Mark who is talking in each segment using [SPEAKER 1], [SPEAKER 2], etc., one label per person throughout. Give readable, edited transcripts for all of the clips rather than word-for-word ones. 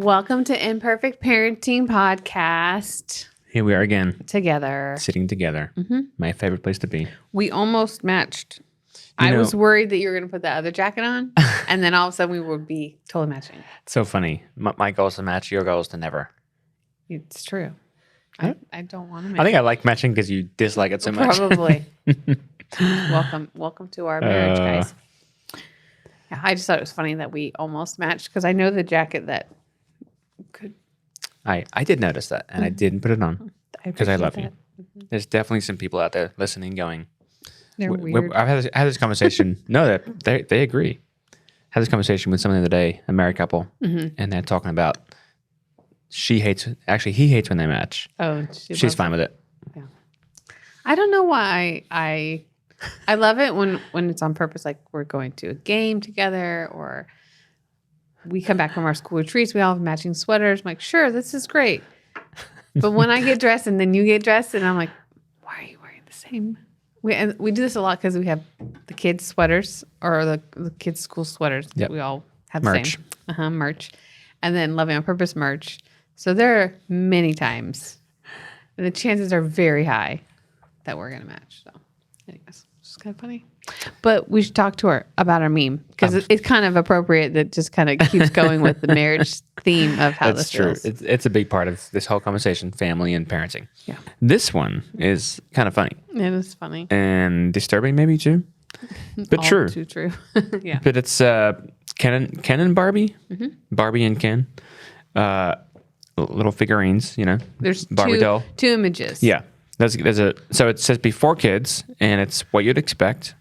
[SPEAKER 1] Welcome to Imperfect Parenting Podcast.
[SPEAKER 2] Here we are again.
[SPEAKER 1] Together.
[SPEAKER 2] Sitting together. Mm-hmm. My favorite place to be.
[SPEAKER 1] We almost matched. I was worried that you were going to put that other jacket on, and then all of a sudden we would be totally matching.
[SPEAKER 2] It's so funny. My goal is to match. Your goal is to never.
[SPEAKER 1] It's true. I don't want to match.
[SPEAKER 2] I think I like matching because you dislike it so much.
[SPEAKER 1] Probably. Welcome to our marriage, guys. Yeah, I just thought it was funny that we almost matched because I know the jacket that could.
[SPEAKER 2] I did notice that, and I didn't put it on because I love you. Mm-hmm. There's definitely some people out there listening going,
[SPEAKER 1] they're weird.
[SPEAKER 2] I've had this conversation. No, that they agree. I had this conversation with someone the other day, a married couple, and they're talking about he hates when they match.
[SPEAKER 1] Oh,
[SPEAKER 2] she's fine with it.
[SPEAKER 1] Yeah. I don't know why I love it when it's on purpose, like we're going to a game together or we come back from our school retreats, we all have matching sweaters. I'm like, sure, this is great. But when I get dressed and then you get dressed and I'm like, why are you wearing the same? We do this a lot because we have the kids' sweaters or the kids' school sweaters.
[SPEAKER 2] Yep.
[SPEAKER 1] We all have
[SPEAKER 2] merch.
[SPEAKER 1] The same. Merch. And then Loving on Purpose merch. So there are many times, and the chances are very high that we're going to match. So anyways, it's kind of funny. But we should talk to her about our meme because it's kind of appropriate that just kind of keeps going with the marriage theme of how this feels.
[SPEAKER 2] That's true. It's a big part of this whole conversation, family and parenting.
[SPEAKER 1] Yeah.
[SPEAKER 2] This one is kind of funny.
[SPEAKER 1] It is funny.
[SPEAKER 2] And disturbing maybe too. But
[SPEAKER 1] All
[SPEAKER 2] true.
[SPEAKER 1] too true. Yeah.
[SPEAKER 2] But it's Ken and Barbie. Mm-hmm. Barbie and Ken. Little figurines, you know.
[SPEAKER 1] There's
[SPEAKER 2] Barbie doll.
[SPEAKER 1] Two images.
[SPEAKER 2] Yeah. So it says before kids, and it's what you'd expect.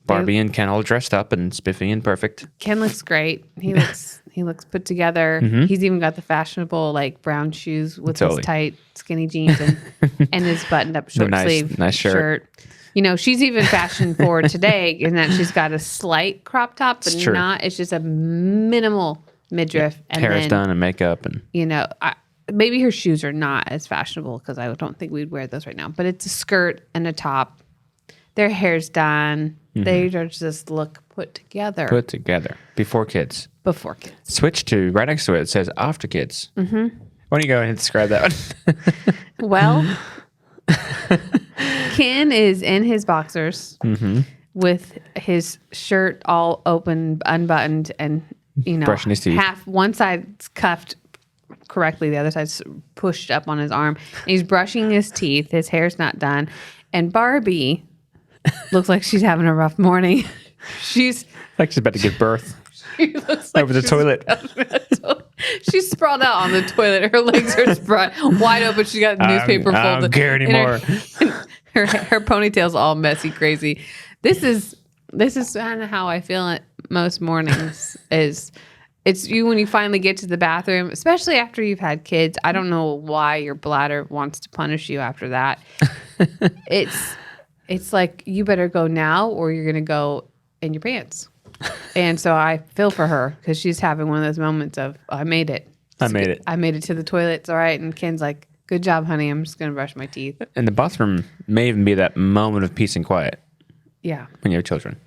[SPEAKER 2] Barbie and Ken all dressed up and spiffy and perfect.
[SPEAKER 1] Ken looks great. He looks put together. Mm-hmm. He's even got the fashionable like brown shoes with his tight skinny jeans and his buttoned up short sleeve
[SPEAKER 2] nice shirt.
[SPEAKER 1] You know, she's even fashion forward today in that she's got a slight crop top, but it's just a minimal midriff.
[SPEAKER 2] Yeah. And hair's done and makeup and
[SPEAKER 1] you know, maybe her shoes are not as fashionable because I don't think we'd wear those right now. But it's a skirt and a top. Their hair's done. Mm-hmm. They just look put together.
[SPEAKER 2] Put together. Before kids.
[SPEAKER 1] Before kids.
[SPEAKER 2] Switch to, right next to it says after kids. Mm-hmm. Why don't you go ahead and describe that one?
[SPEAKER 1] Well, Ken is in his boxers with his shirt all open, unbuttoned, and, you know,
[SPEAKER 2] brushing his teeth.
[SPEAKER 1] One side's cuffed correctly, the other side's pushed up on his arm. And he's brushing his teeth. His hair's not done. And Barbie looks like she's having a rough morning. She's
[SPEAKER 2] like she's about to give birth.
[SPEAKER 1] She looks like
[SPEAKER 2] over the toilet.
[SPEAKER 1] She's sprawled out on the toilet. Her legs are spread wide open. She's got a newspaper folded.
[SPEAKER 2] I don't care anymore.
[SPEAKER 1] Her ponytail's all messy, crazy. This is kind of how I feel it most mornings. It's you when you finally get to the bathroom, especially after you've had kids. I don't know why your bladder wants to punish you after that. It's like, you better go now or you're going to go in your pants. And so I feel for her because she's having one of those moments of, I made it. I made it to the toilet. It's all right. And Ken's like, good job, honey. I'm just going to brush my teeth.
[SPEAKER 2] And the bathroom may even be that moment of peace and quiet.
[SPEAKER 1] Yeah.
[SPEAKER 2] When you have children.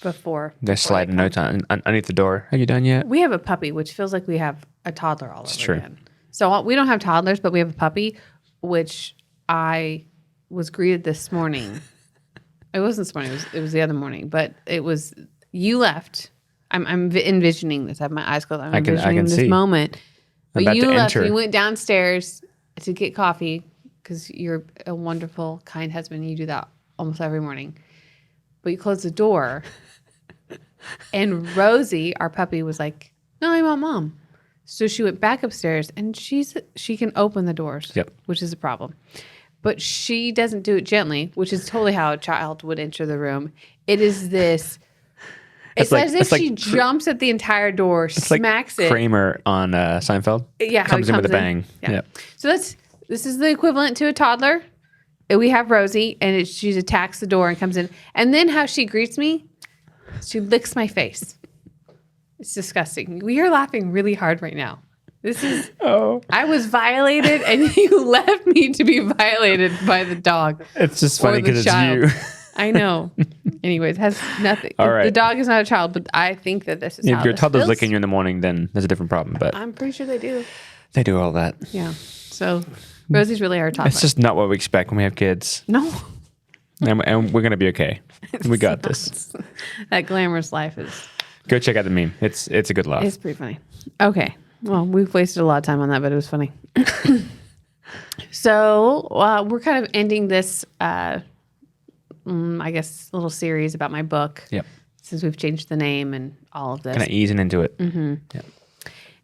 [SPEAKER 1] Before
[SPEAKER 2] they're sliding no time underneath the door. Are you done yet?
[SPEAKER 1] We have a puppy, which feels like we have a toddler all over again. So we don't have toddlers, but we have a puppy, which I was greeted this morning. It wasn't this morning. It was the other morning. But it was, you left. I'm envisioning this. I have my eyes closed. I'm envisioning this moment. But you left. You went downstairs to get coffee because you're a wonderful, kind husband. You do that almost every morning. But you closed the door. And Rosie, our puppy, was like, no, I want mom. So she went back upstairs, and she can open the doors, which is a problem. But she doesn't do it gently, which is totally how a child would enter the room. It is this. It's as if she jumps at the entire door, smacks it.
[SPEAKER 2] Kramer on Seinfeld.
[SPEAKER 1] Yeah,
[SPEAKER 2] comes in with a bang.
[SPEAKER 1] Yeah. So this is the equivalent to a toddler. We have Rosie, and she attacks the door and comes in. And then how she greets me, she licks my face. It's disgusting. We are laughing really hard right now. This is, I was violated, and you left me to be violated by the dog.
[SPEAKER 2] It's just funny because it's you.
[SPEAKER 1] I know. Anyways, has nothing.
[SPEAKER 2] All right.
[SPEAKER 1] The dog is not a child, but I think that this is
[SPEAKER 2] If
[SPEAKER 1] how
[SPEAKER 2] your
[SPEAKER 1] this
[SPEAKER 2] toddler's
[SPEAKER 1] feels.
[SPEAKER 2] licking you in the morning, then there's a different problem. But
[SPEAKER 1] I'm pretty sure they do.
[SPEAKER 2] they do all that.
[SPEAKER 1] Yeah. So Rosie's really our toddler.
[SPEAKER 2] It's just not what we expect when we have kids.
[SPEAKER 1] No.
[SPEAKER 2] And we're going to be okay. We got this.
[SPEAKER 1] That glamorous life is...
[SPEAKER 2] Go check out the meme. It's a good laugh.
[SPEAKER 1] It's pretty funny. Okay. Well, we've wasted a lot of time on that, but it was funny. So we're kind of ending this, I guess, little series about my book.
[SPEAKER 2] Yep.
[SPEAKER 1] Since we've changed the name and all of this.
[SPEAKER 2] Kind of easing into it.
[SPEAKER 1] Mm-hmm.
[SPEAKER 2] Yep.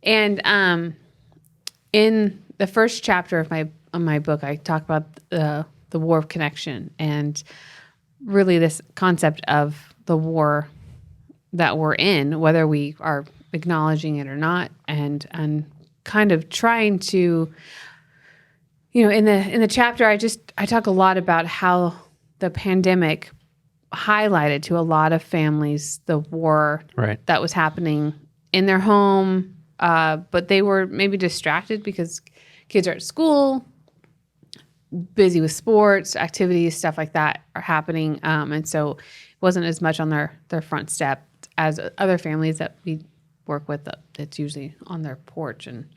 [SPEAKER 1] And in the first chapter of my book, I talk about the war of connection and really this concept of the war that we're in, whether we are acknowledging it or not, and kind of trying to, in the chapter, I talk a lot about how the pandemic highlighted to a lot of families the war that was happening in their home, but they were maybe distracted because kids are at school, busy with sports, activities, stuff like that are happening, and so it wasn't as much on their front step as other families that we work with. It's usually on their porch, and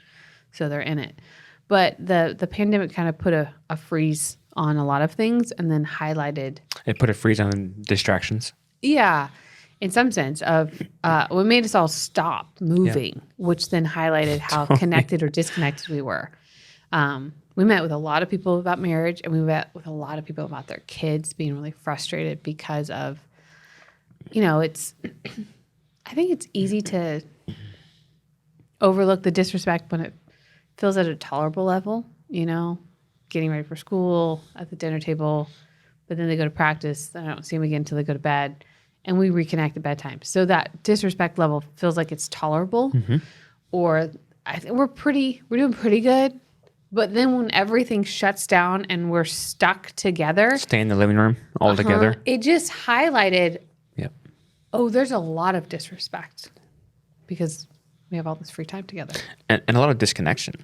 [SPEAKER 1] so they're in it. But the pandemic kind of put a freeze on a lot of things, and then highlighted.
[SPEAKER 2] It put a freeze on distractions.
[SPEAKER 1] Yeah, in some sense of it made us all stop moving, which then highlighted how connected or disconnected we were. We met with a lot of people about marriage, and we met with a lot of people about their kids being really frustrated because of, it's. I think it's easy to overlook the disrespect when it feels at a tolerable level, getting ready for school, at the dinner table, but then they go to practice, then I don't see them again until they go to bed, and we reconnect at bedtime. So that disrespect level feels like it's tolerable, or I think we're doing pretty good. But then when everything shuts down and we're stuck together.
[SPEAKER 2] Stay in the living room all together.
[SPEAKER 1] It just highlighted, there's a lot of disrespect because we have all this free time together.
[SPEAKER 2] And a lot of disconnection.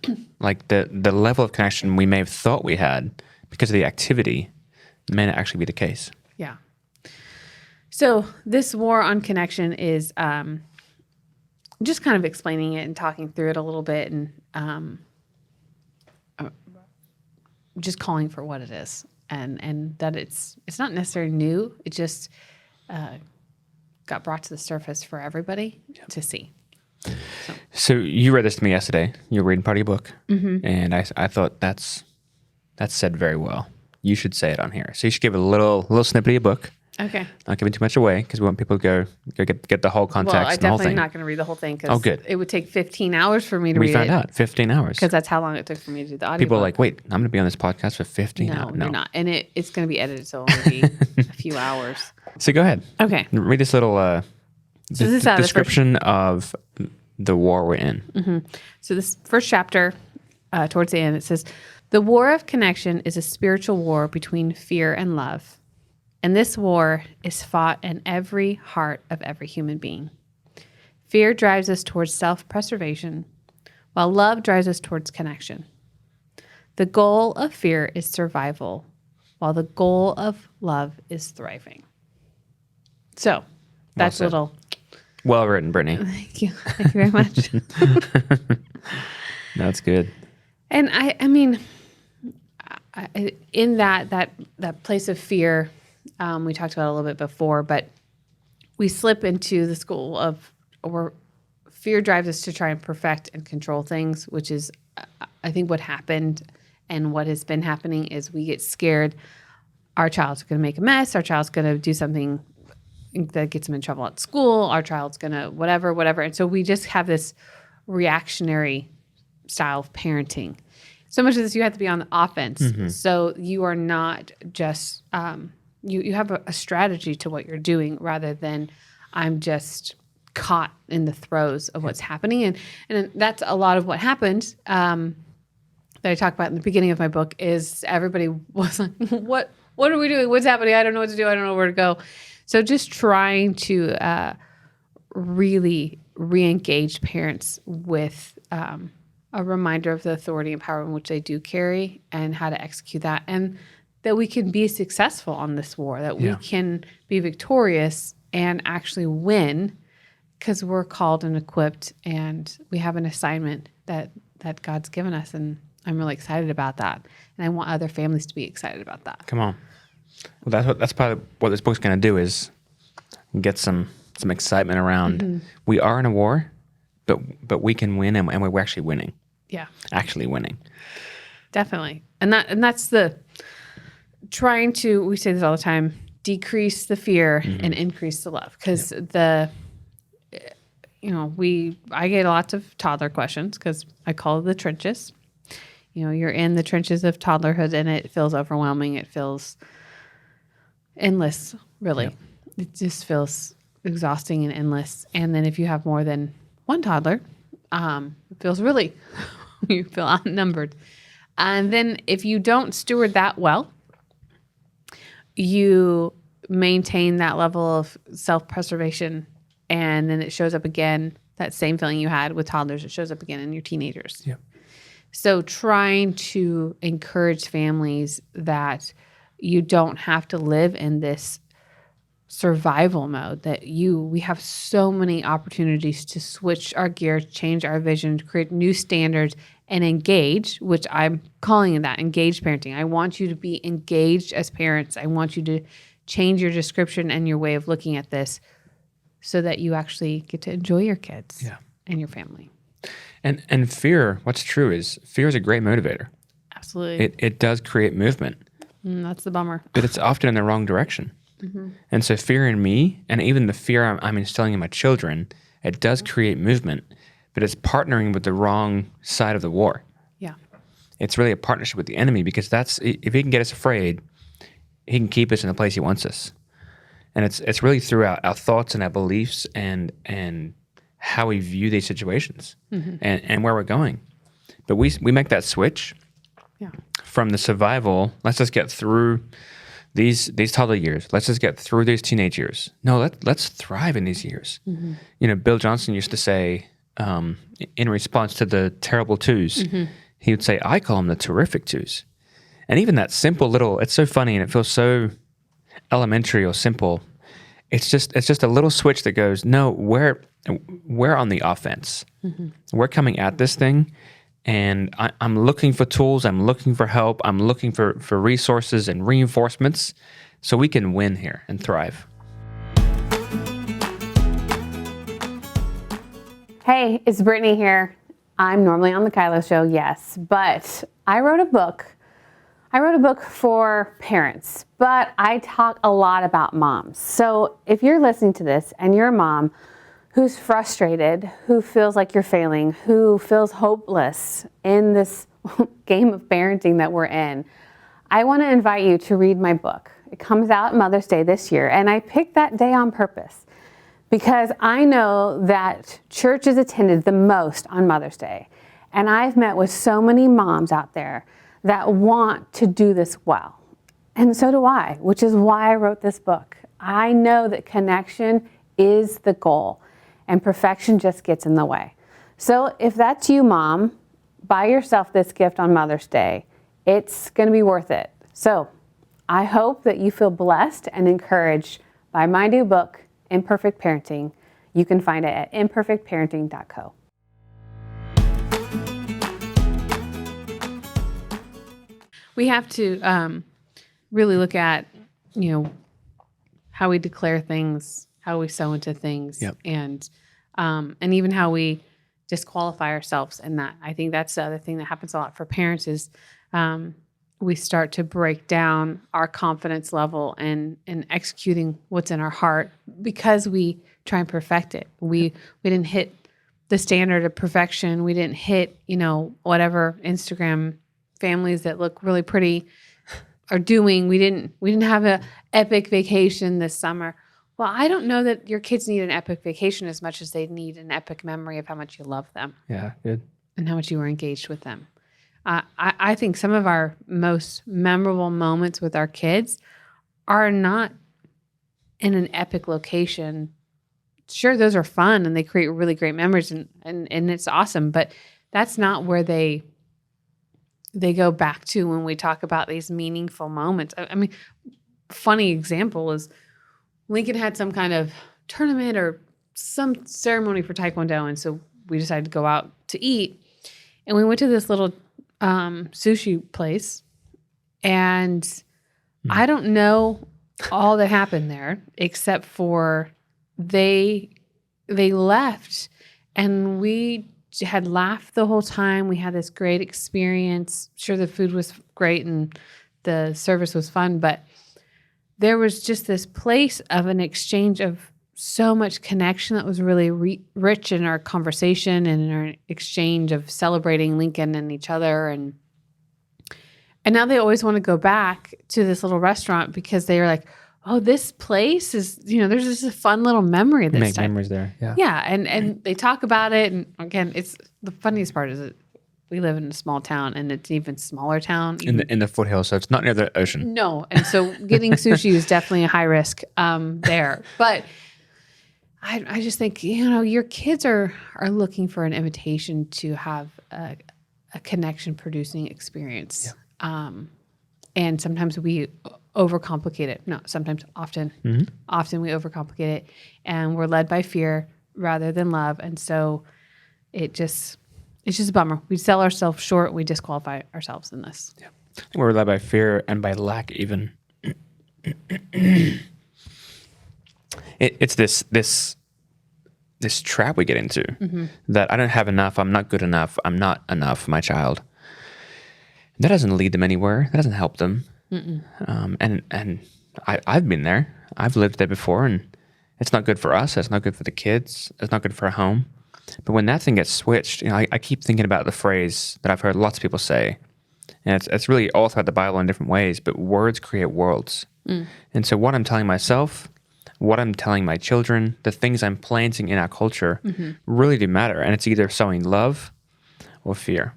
[SPEAKER 2] Like the level of connection we may have thought we had because of the activity may not actually be the case.
[SPEAKER 1] Yeah. So this war on connection is just kind of explaining it and talking through it a little bit, and just calling for what it is, and that it's not necessarily new. It just got brought to the surface for everybody to see.
[SPEAKER 2] So you read this to me yesterday. You were reading part of your book, and I thought that's said very well. You should say it on here. So you should give a little snippet of your book.
[SPEAKER 1] Okay.
[SPEAKER 2] Not giving too much away because we want people to go get the whole context.
[SPEAKER 1] Well, I'm
[SPEAKER 2] and the whole
[SPEAKER 1] definitely
[SPEAKER 2] thing.
[SPEAKER 1] not going to read the whole thing because
[SPEAKER 2] good.
[SPEAKER 1] It would take 15 hours for me to read it.
[SPEAKER 2] We found out 15 hours
[SPEAKER 1] because that's how long it took for me to do the audio.
[SPEAKER 2] People are like, wait, I'm going to be on this podcast for 15 hours.
[SPEAKER 1] No, you're not. And it's going to be edited, so it'll only be a few hours.
[SPEAKER 2] So go ahead.
[SPEAKER 1] Okay.
[SPEAKER 2] Read this little description of the war we're in.
[SPEAKER 1] So this first chapter, towards the end, it says, "The war of connection is a spiritual war between fear and love. And this war is fought in every heart of every human being. Fear drives us towards self-preservation, while love drives us towards connection. The goal of fear is survival, while the goal of love is thriving." So that's a little...
[SPEAKER 2] Well written, Brittney.
[SPEAKER 1] Thank you. Thank you very much.
[SPEAKER 2] That's good.
[SPEAKER 1] And I mean, in that place of fear, we talked about it a little bit before, but we slip into the school of where fear drives us to try and perfect and control things, which is, I think, what happened and what has been happening is we get scared. Our child's going to make a mess. Our child's going to do something that gets them in trouble at school. Our child's going to whatever. And so we just have this reactionary style of parenting. So much of this, you have to be on the offense. So you are not just, you have a strategy to what you're doing rather than I'm just caught in the throes of what's happening. And that's a lot of what happened that I talk about in the beginning of my book is everybody was like, what are we doing? What's happening? I don't know what to do. I don't know where to go. So just trying to really re-engage parents with a reminder of the authority and power in which they do carry and how to execute that. And that we can be successful on this war, that we can be victorious and actually win, because we're called and equipped and we have an assignment that God's given us. And I'm really excited about that. And I want other families to be excited about that.
[SPEAKER 2] Come on. Well, that's probably what this book's going to do, is get some excitement around. We are in a war, but we can win, and we're actually winning.
[SPEAKER 1] Yeah. Actually
[SPEAKER 2] winning.
[SPEAKER 1] Definitely. And that's the trying to, we say this all the time, decrease the fear and increase the love. Because I get lots of toddler questions, because I call it the trenches. You're in the trenches of toddlerhood, and it feels overwhelming. It feels endless, really. Yep. It just feels exhausting and endless. And then if you have more than one toddler, it feels really, you feel outnumbered. And then if you don't steward that well, you maintain that level of self-preservation, and then it shows up again, that same feeling you had with toddlers, it shows up again in your teenagers. Yep. So trying to encourage families that you don't have to live in this survival mode, that we have so many opportunities to switch our gears, change our vision, to create new standards, and engage, which I'm calling that engaged parenting. I want you to be engaged as parents. I want you to change your description and your way of looking at this so that you actually get to enjoy your kids and your family.
[SPEAKER 2] And fear, what's true is fear is a great motivator.
[SPEAKER 1] Absolutely.
[SPEAKER 2] It does create movement.
[SPEAKER 1] That's the bummer.
[SPEAKER 2] But it's often in the wrong direction. And so fear in me, and even the fear I'm instilling in my children, it does create movement, but it's partnering with the wrong side of the war.
[SPEAKER 1] Yeah.
[SPEAKER 2] It's really a partnership with the enemy, because if he can get us afraid, he can keep us in the place he wants us. And it's really through our thoughts and our beliefs and how we view these situations and where we're going. But we make that switch from the survival, let's just get through these toddler years. Let's just get through these teenage years. No, let's thrive in these years. Bill Johnson used to say, in response to the terrible twos, he would say, I call them the terrific twos. And even that simple little, it's so funny and it feels so elementary or simple. It's just a little switch that goes, no, we're on the offense. We're coming at this thing, and I'm looking for tools. I'm looking for help. I'm looking for resources and reinforcements so we can win here and thrive.
[SPEAKER 1] Hey, it's Brittany here. I'm normally on the Kylo Show, yes, but I wrote a book. I wrote a book for parents, but I talk a lot about moms. So if you're listening to this and you're a mom who's frustrated, who feels like you're failing, who feels hopeless in this game of parenting that we're in, I want to invite you to read my book. It comes out Mother's Day this year, and I picked that day on purpose because I know that church is attended the most on Mother's Day. And I've met with so many moms out there that want to do this well. And so do I, which is why I wrote this book. I know that connection is the goal, and perfection just gets in the way. So if that's you, mom, buy yourself this gift on Mother's Day. It's going to be worth it. So I hope that you feel blessed and encouraged by my new book, Imperfect Parenting. You can find it at imperfectparenting.co. We have to really look at, how we declare things, how we sow into things, and even how we disqualify ourselves in that. I think that's the other thing that happens a lot for parents is we start to break down our confidence level and executing what's in our heart because we try and perfect it. We didn't hit the standard of perfection. We didn't hit, whatever Instagram families that look really pretty are doing. We didn't have an epic vacation this summer. Well, I don't know that your kids need an epic vacation as much as they need an epic memory of how much you love them.
[SPEAKER 2] Yeah, good.
[SPEAKER 1] And how much you were engaged with them. I think some of our most memorable moments with our kids are not in an epic location. Sure, those are fun and they create really great memories and it's awesome, but that's not where they they go back to when we talk about these meaningful moments. I mean, funny example is Lincoln had some kind of tournament or some ceremony for Taekwondo, and so we decided to go out to eat. And we went to this little sushi place, and I don't know all that happened there except for they left, and we had laughed the whole time. We had this great experience. Sure, the food was great and the service was fun, but there was just this place of an exchange of so much connection that was really rich in our conversation and in our exchange of celebrating Lincoln and each other. And now they always want to go back to this little restaurant because they are like, oh, this place is, there's just a fun little memory this time.
[SPEAKER 2] Memories there. Yeah.
[SPEAKER 1] Yeah. And they talk about it. And again, it's the funniest part is that we live in a small town, and it's an even smaller town.
[SPEAKER 2] In the foothills, so it's not near the ocean.
[SPEAKER 1] No. And so getting sushi is definitely a high risk there. But I just think, your kids are looking for an invitation to have a connection producing experience. Yeah. And sometimes we overcomplicate it. No, often we overcomplicate it, and we're led by fear rather than love. And so it's just a bummer. We sell ourselves short. We disqualify ourselves in this.
[SPEAKER 2] Yeah. We're led by fear and by lack even. It's this trap we get into that I don't have enough. I'm not good enough. I'm not enough, my child. That doesn't lead them anywhere. That doesn't help them. And I've been there. I've lived there before, and it's not good for us. It's not good for the kids. It's not good for our home. But when that thing gets switched, I keep thinking about the phrase that I've heard lots of people say, and it's really all throughout the Bible in different ways, but words create worlds. And so what I'm telling myself, what I'm telling my children, the things I'm planting in our culture really do matter. And it's either sowing love or fear.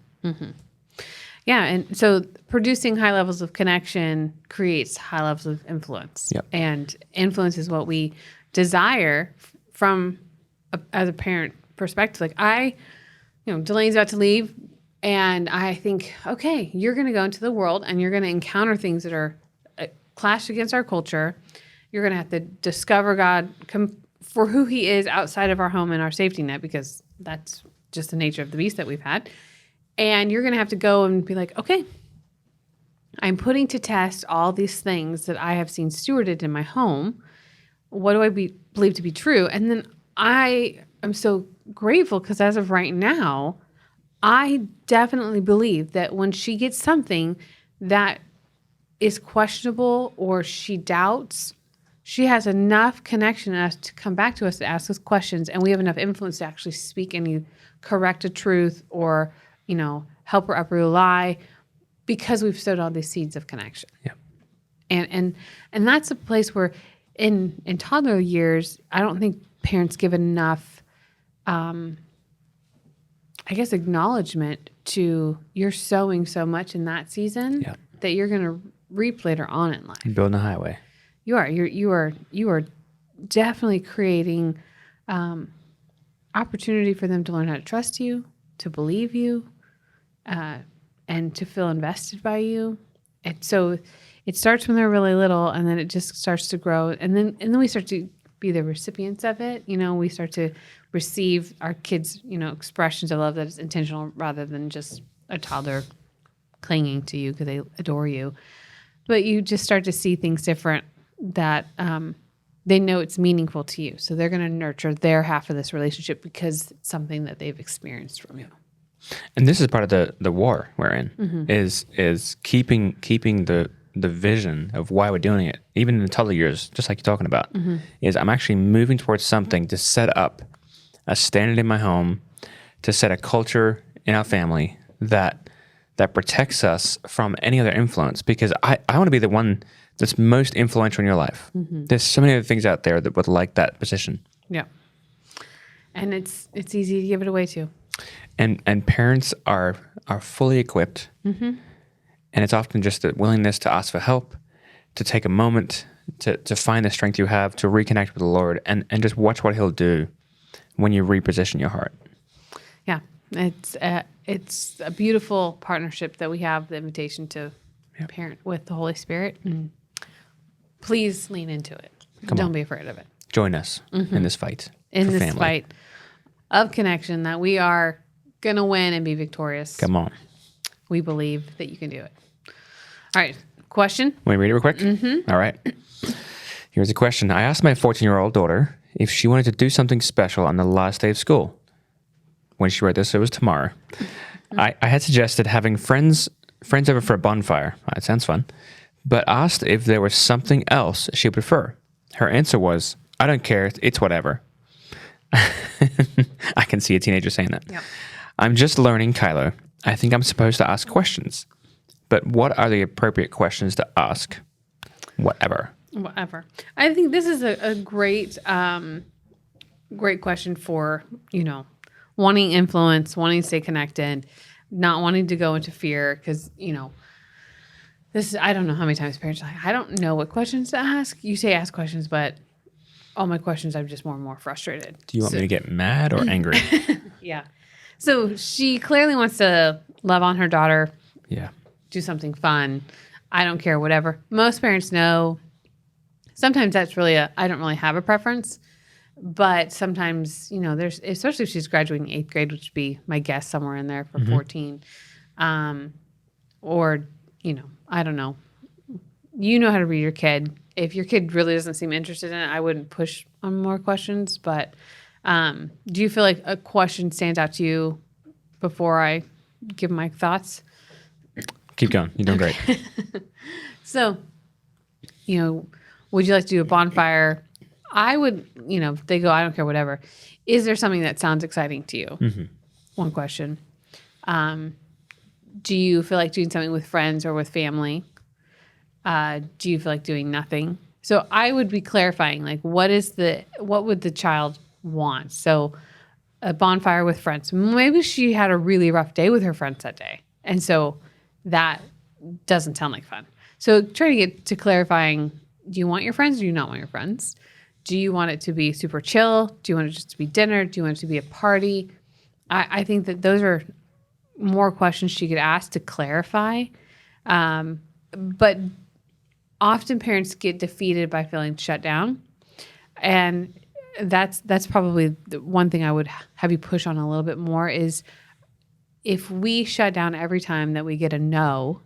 [SPEAKER 1] Yeah, and so producing high levels of connection creates high levels of influence.
[SPEAKER 2] Yep.
[SPEAKER 1] And influence is what we desire from, as a parent perspective. Like Delaney's about to leave, and I think, okay, you're going to go into the world, and you're going to encounter things that are clash against our culture. You're going to have to discover God for who he is outside of our home and our safety net, because that's just the nature of the beast that we've had. And you're going to have to go and be like, okay, I'm putting to test all these things that I have seen stewarded in my home. What do I believe to be true? And then I am so grateful because as of right now, I definitely believe that when she gets something that is questionable or she doubts, she has enough connection in us to come back to us to ask us questions, and we have enough influence to actually speak any correct a truth or help her uproot a lie, because we've sowed all these seeds of connection.
[SPEAKER 2] Yeah.
[SPEAKER 1] And that's a place where in toddler years, I don't think parents give enough, acknowledgement to you're sowing so much in that season that you're going to reap later on in life.
[SPEAKER 2] Building a highway.
[SPEAKER 1] You are definitely creating opportunity for them to learn how to trust you, to believe you, and to feel invested by you. And so it starts when they're really little, and then it just starts to grow. And then we start to be the recipients of it. We start to receive our kids, expressions of love that is intentional rather than just a toddler clinging to you because they adore you. But you just start to see things different that they know it's meaningful to you. So they're going to nurture their half of this relationship because it's something that they've experienced from you.
[SPEAKER 2] And this is part of the war we're in, is keeping the vision of why we're doing it, even in the toddler years, just like you're talking about, is I'm actually moving towards something to set up a standard in my home, to set a culture in our family that protects us from any other influence, because I want to be the one that's most influential in your life. There's so many other things out there that would like that position.
[SPEAKER 1] Yeah. And it's easy to give it away to.
[SPEAKER 2] And parents are fully equipped, and it's often just the willingness to ask for help, to take a moment to find the strength you have, to reconnect with the Lord, and just watch what He'll do when you reposition your heart.
[SPEAKER 1] Yeah, it's a beautiful partnership that we have, the invitation to parent with the Holy Spirit. And please lean into it. Don't be afraid of it.
[SPEAKER 2] Join us in this fight.
[SPEAKER 1] In this
[SPEAKER 2] family.
[SPEAKER 1] fight of connection that we are going to win and be victorious.
[SPEAKER 2] Come on.
[SPEAKER 1] We believe that you can do it. All right. Question?
[SPEAKER 2] Want me to read it real quick? Mm-hmm. All right. Here's a question. I asked my 14-year-old daughter if she wanted to do something special on the last day of school. When she wrote this, it was tomorrow. I had suggested having friends over for a bonfire. That sounds fun. But asked if there was something else she would prefer. Her answer was, I don't care. It's whatever. I can see a teenager saying that. Yep. I'm just learning, Kylo. I think I'm supposed to ask questions. But what are the appropriate questions to ask? Whatever.
[SPEAKER 1] I think this is a great, great question for, wanting influence, wanting to stay connected, not wanting to go into fear. Because, I don't know how many times parents are like, I don't know what questions to ask. You say ask questions, but all my questions, I'm just more and more frustrated.
[SPEAKER 2] Do you want me to get mad or angry?
[SPEAKER 1] Yeah. So she clearly wants to love on her daughter.
[SPEAKER 2] Yeah.
[SPEAKER 1] Do something fun. I don't care, whatever. Most parents know. Sometimes that's really I don't really have a preference. But sometimes, there's, especially if she's graduating 8th grade, which would be my guess somewhere in there for 14. Or, I don't know. You know how to read your kid. If your kid really doesn't seem interested in it, I wouldn't push on more questions. But do you feel like a question stands out to you before I give my thoughts?
[SPEAKER 2] Keep going. You're doing great.
[SPEAKER 1] So, would you like to do a bonfire? I would, if they go, I don't care, whatever. Is there something that sounds exciting to you? Mm-hmm. One question. Do you feel like doing something with friends or with family? Do you feel like doing nothing? So I would be clarifying, like, what would the child want? So a bonfire with friends. Maybe she had a really rough day with her friends that day. And so that doesn't sound like fun. So trying to get to clarifying, do you want your friends or do you not want your friends? Do you want it to be super chill? Do you want it just to be dinner? Do you want it to be a party? I think that those are more questions she could ask to clarify. But often parents get defeated by feeling shut down. And that's probably the one thing I would have you push on a little bit more is if we shut down every time that we get a no,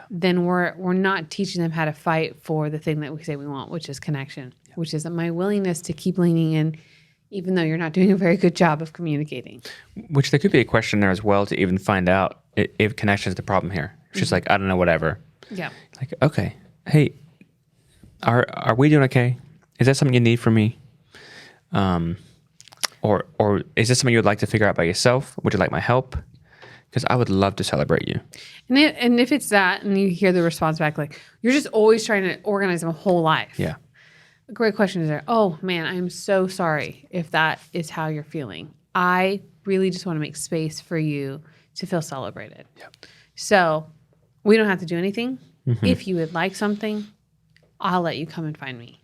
[SPEAKER 1] then we're not teaching them how to fight for the thing that we say we want, which is connection, which is my willingness to keep leaning in, even though you're not doing a very good job of communicating. Which
[SPEAKER 2] there could be a question there as well to even find out if connection is the problem here. She's like, I don't know, whatever.
[SPEAKER 1] Yeah.
[SPEAKER 2] Like, okay, hey, are we doing okay? Is that something you need from me? Or is this something you would like to figure out by yourself? Would you like my help? Because I would love to celebrate you.
[SPEAKER 1] And if it's that, and you hear the response back, like, you're just always trying to organize my whole life.
[SPEAKER 2] Yeah.
[SPEAKER 1] A great question is there. Oh, man, I'm so sorry if that is how you're feeling. I really just want to make space for you to feel celebrated.
[SPEAKER 2] Yep.
[SPEAKER 1] So we don't have to do anything. Mm-hmm. If you would like something, I'll let you come and find me.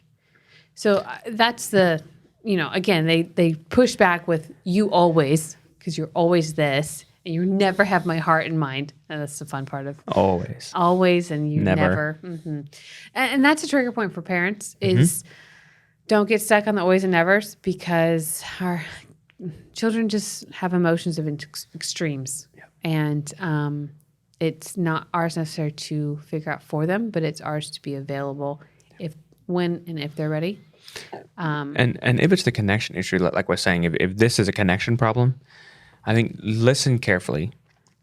[SPEAKER 1] So that's the, again, they push back with you always, because you're always this. And you never have my heart in mind. And that's the fun part of always, and you never. Mm-hmm. And that's a trigger point for parents is don't get stuck on the always and nevers, because our children just have emotions of extremes. Yeah. And it's not ours necessarily to figure out for them, but it's ours to be available when and if they're ready.
[SPEAKER 2] And if it's the connection issue, like we're saying, if this is a connection problem, I think listen carefully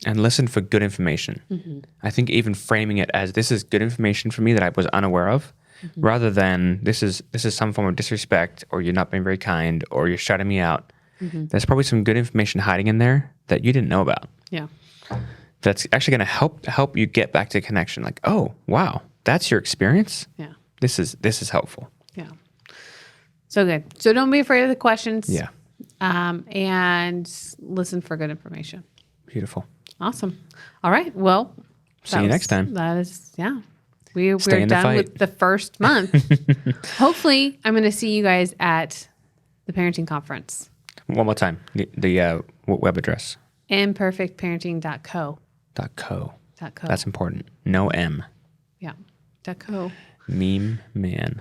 [SPEAKER 2] and listen for good information. Mm-hmm. I think even framing it as this is good information for me that I was unaware of, rather than this is some form of disrespect, or you're not being very kind, or you're shutting me out. Mm-hmm. There's probably some good information hiding in there that you didn't know about.
[SPEAKER 1] Yeah.
[SPEAKER 2] That's actually going to help you get back to connection. Like, oh, wow, that's your experience?
[SPEAKER 1] Yeah.
[SPEAKER 2] This is helpful.
[SPEAKER 1] Yeah. So good. So don't be afraid of the questions.
[SPEAKER 2] Yeah.
[SPEAKER 1] And listen for good information.
[SPEAKER 2] Beautiful.
[SPEAKER 1] Awesome. All right. Well,
[SPEAKER 2] see you next time.
[SPEAKER 1] That is, yeah. We're done with the first month. Hopefully, I'm going to see you guys at the parenting conference.
[SPEAKER 2] One more time. The web address.
[SPEAKER 1] Imperfectparenting.co.
[SPEAKER 2] .co.
[SPEAKER 1] .co.
[SPEAKER 2] That's important. No M.
[SPEAKER 1] Yeah. .co.
[SPEAKER 2] Meme man.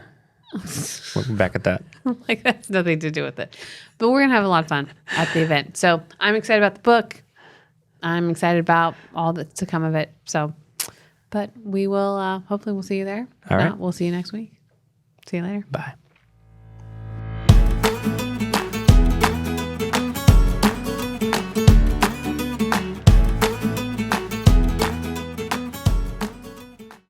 [SPEAKER 2] We're back at that.
[SPEAKER 1] Like that has nothing to do with it. But we're going to have a lot of fun at the event. So I'm excited about the book. I'm excited about all that's to come of it. So, but we will, hopefully we'll see you there.
[SPEAKER 2] All right.
[SPEAKER 1] We'll see you next week. See you later.
[SPEAKER 2] Bye.